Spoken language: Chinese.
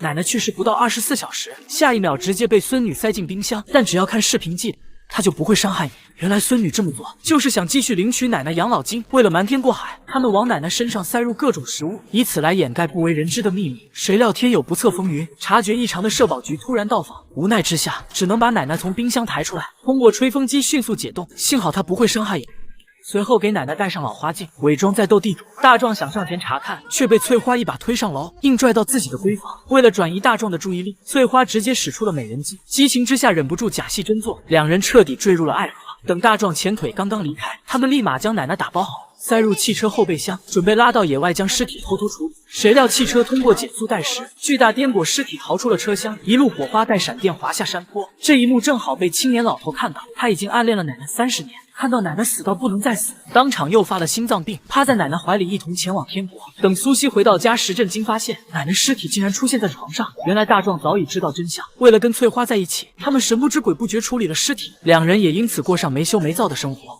奶奶去世不到24小时，下一秒直接被孙女塞进冰箱。但只要看视频记得，他就不会伤害你。原来孙女这么做，就是想继续领取奶奶养老金。为了瞒天过海，他们往奶奶身上塞入各种食物，以此来掩盖不为人知的秘密。谁料天有不测风云，察觉异常的社保局突然到访，无奈之下，只能把奶奶从冰箱抬出来，通过吹风机迅速解冻。幸好他不会伤害人。随后给奶奶戴上老花镜，伪装在斗地主。大壮想上前查看，却被翠花一把推上楼，硬拽到自己的闺房。为了转移大壮的注意力，翠花直接使出了美人计，激情之下忍不住假戏真做，两人彻底坠入了爱河。等大壮前腿刚刚离开，他们立马将奶奶打包好，塞入汽车后备箱，准备拉到野外将尸体偷偷处理。谁料汽车通过减速带时，巨大颠簸，尸体逃出了车厢，一路火花带闪电滑下山坡。这一幕正好被青年老头看到，他已经暗恋了奶奶30年。看到奶奶死到不能再死，当场又发了心脏病，趴在奶奶怀里一同前往天国。等苏西回到家时，震惊发现奶奶尸体竟然出现在床上。原来大壮早已知道真相，为了跟翠花在一起，他们神不知鬼不觉处理了尸体，两人也因此过上没羞没臊的生活。